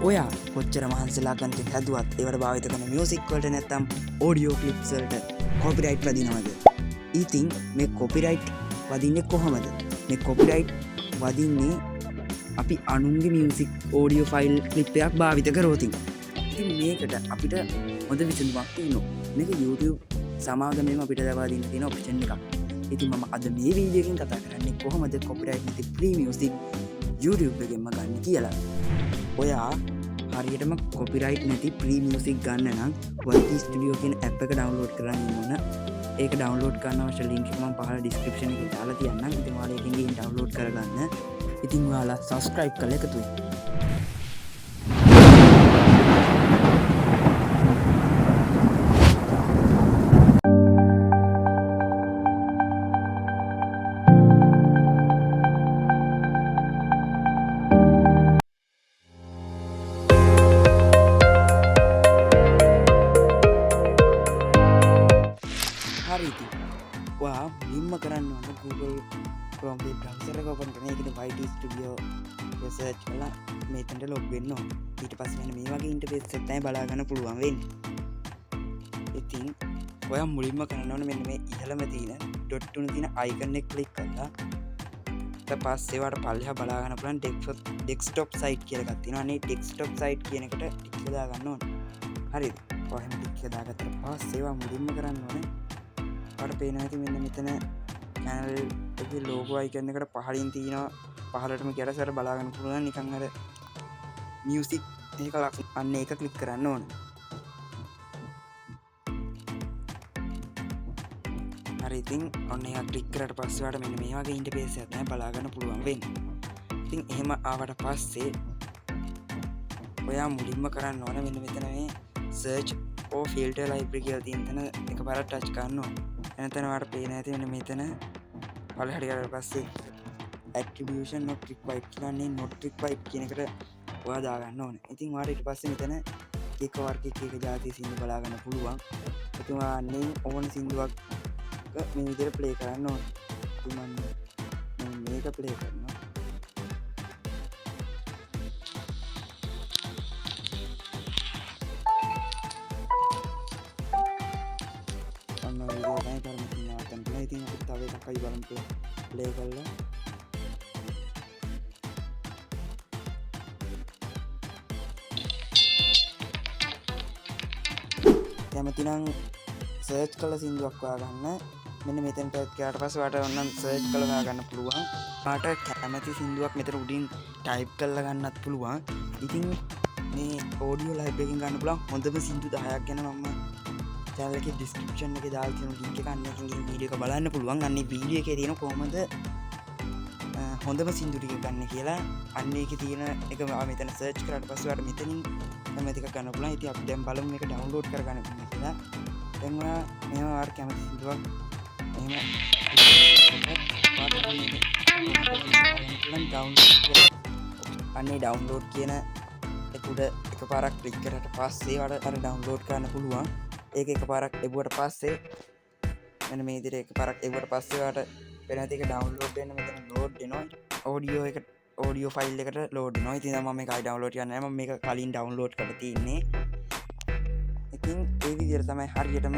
ඔයා කොච්චර මහන්සලා කන්ටෙන්ට් හැදුවත් ඒවට භාවිත කරන මියුසික් වලට නැත්නම් ඔඩියෝ ක්ලිප්ස් වලට කොපිරයිට් වදිනවද? ඉතින් මේ කොපිරයිට් වදින්නේ කොහොමද? මේ කොපිරයිට් වදින්නේ අපි අනුන්ගේ මියුසික් ඔඩියෝ ෆයිල් ක්ලිප් එකක් භාවිත කරොත්. ඉතින් මේකට අපිට හොඳ විසඳුමක් තියෙනවා. මේක YouTube සමාගමේම අපිට ලබා දෙන්න තියෙන ඔප්ෂන් එකක්. ඉතින් මම අද මේ වීඩියෝ එකෙන් කතා කරන්නේ කොහොමද කොපිරයිට් නැති ෆ්‍රී මියුසික් YouTube එකෙන්ම ගන්න කියලා. ඔයා හරියටම කොපිරයිට් නැති ෆ්‍රී මියුසික් ගන්න නම් YT Studio කියන ඇප් එක ඩවුන්ලෝඩ් කරගන්න ඕන. ඒක ඩවුන්ලෝඩ් කරන්න අවශ්‍ය ලින්ක් එක මම පහළ ඩිස්ක්‍රිප්ෂන් එකේ දාලා තියන්නම්. ඉතින් ඔයාලා ඒකෙන් ගිහින් ඩවුන්ලෝඩ් කරගන්න. ඉතින් ඔයාලා subscribe කරලා එකතු වෙන්න. හරිති වා මුලින්ම කරන්න ඕන Google Chrome browser එක open කරන. ඒකට YT Studio search කරලා මෙතනට log වෙන්න ඕන. ඊට පස්සේ මෙන්න මේ වගේ interface එකක් තමයි බලා ගන්න පුළුවන් වෙන්නේ. ඉතින් ඔයා මුලින්ම කරන්න ඕන මෙන්න මේ ඉහළම තියෙන dot තුන තියෙන icon එක click කරලා ඊට පස්සේ වාට පල්ලෙහා බලා ගන්න පුළුවන් desktop site කියලා එකක් තියෙනවා. අනේ desktop site කියන එකට ටික දා ගන්න ඕන. හරිද? ඔයා එහෙම ටික දාගත්තට පස්සේ වා මුලින්ම කරන්න ඕනේ අපට පේනවා ඇති මෙන්න මෙතන channel එකේ logo icon එකට පහළින් තියෙනවා. පහළටම ගියට සර බලා ගන්න පුළුවන් නිකන් අර music එක අන්න ඒක click කරන්න ඕනේ. හරි ඉතින් ඔන්න ඒක click කරලා පස්සේ වාට මෙන්න මේ වගේ interface එකක් තමයි බලා ගන්න පුළුවන් වෙන්නේ. ඉතින් එහෙම ආවට පස්සේ ඔයා මුලින්ම කරන්න ඕන මෙන්න මෙතන මේ search or filter library කියලා තියෙන තැන එකපාරට touch කරන්න ඕනේ. එනතන වාට පේන ඇති වෙන මෙතන පල්ලෙහාට ගියාට පස්සේ attribution not required කියන්නේ not required කියන එකට ඔයා දා ගන්න ඕනේ. ඉතින් වාට ඊට පස්සේ මෙතන එක වර්ග එක જાති සින්දු බලා ගන්න පුළුවන්. ඉතින් ඔයා අන්නේ ඕන සින්දුවක් මේ විදිහට ප්ලේ කරන්න ඕනේ. ඉතින් මම මේක ප්ලේ කරනවා. ඉතින් අපි තව එකක් අයි බලමු ප්ලේ කරලා. කැමති නම් සර්ච් කරලා සින්දුවක් හොයාගන්න. මෙන්න මෙතනට ගියාට පස්සේ ඔයාලට ඕනනම් සර්ච් කරලා හොයාගන්න පුළුවන්. ඔයාලට කැමති සින්දුවක් මෙතන උඩින් ටයිප් කරලා ගන්නත් පුළුවන්. ඉතින් මේ ඔඩියෝ ලයිබ් එකෙන් ගන්න පුළුවන් හොඳම සින්දු 10ක් ගැන මම channel එකේ description එකේ දාලා තියෙන link එක අන්න එකකින් වීඩියෝ එක බලන්න පුළුවන්. අන්න ඒ වීඩියෝ එකේ තියෙන කොහොමද හොඳම සින්දු ටික ගන්න කියලා. අන්න ඒකේ තියෙන එක මෙතන search කරාට පස්සේ ඔයාලට මෙතනින් කැමති එකක් ගන්න පුළුවන්. ඉතින් අපි දැන් බලමු මේක download කරගන්න පුළුවන් කියලා. දැන් ඔයා මේව ඔයාලට කැමති සින්දුවක් එහෙම අන්නේ download කියන එක උඩ එකපාරක් ක්ලික් කරාට පස්සේ ඔයාලට අර download කරන්න පුළුවන්. ඒක එකපාරක් එබුවට පස්සේ මෙන්න මේ විදිහට එකපාරක් එබුවට පස්සේ ඔයාලට වෙන ටික ඩවුන්ලෝඩ් වෙන්න මෙතන ලෝඩ් වෙනවා. ඔඩියෝ ෆයිල් එකට ලෝඩ් වෙනවා. ඉතින් මම මේක ආයි ඩවුන්ලෝඩ් කරන්නේ නැහැ. මම මේක කලින් ඩවුන්ලෝඩ් කරලා තියෙන්නේ. ඉතින් ඒ විදිහට තමයි හරියටම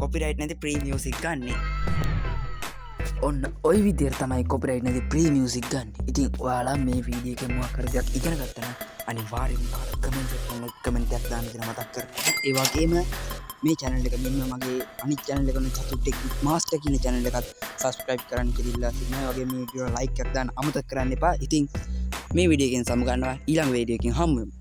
කොපිරයිට් නැති ෆ්‍රී මියුසික් ගන්න. ඔන්න ওই විදිහට තමයි කොපිරයිට් නැති ෆ්‍රී මියුසික් ගන්න. ඉතින් ඔයාලා මේ වීඩියෝ එකේ මොකක් හරි දෙයක් ඉගෙන ගත්තා නම් අනිවාර්යෙන්ම කමෙන්ට් එකක් දාන්න කියලා මතක් කරගන්න. ඒ වගේම මේ channel එක මෙන්න මගේ අනිත් channel එක චතු ටෙක්නික් මාස්ටර් කියන channel එකත් subscribe කරන්න කියලා ඉතින් ඒ වගේ මේ වීඩියෝ like එකක් දාන්න අමතක කරන්න එපා. ඉතින් මේ වීඩියෝ එකෙන් සමු ගන්නවා ඊළඟ වීඩියෝ එකකින් හමු වෙමු.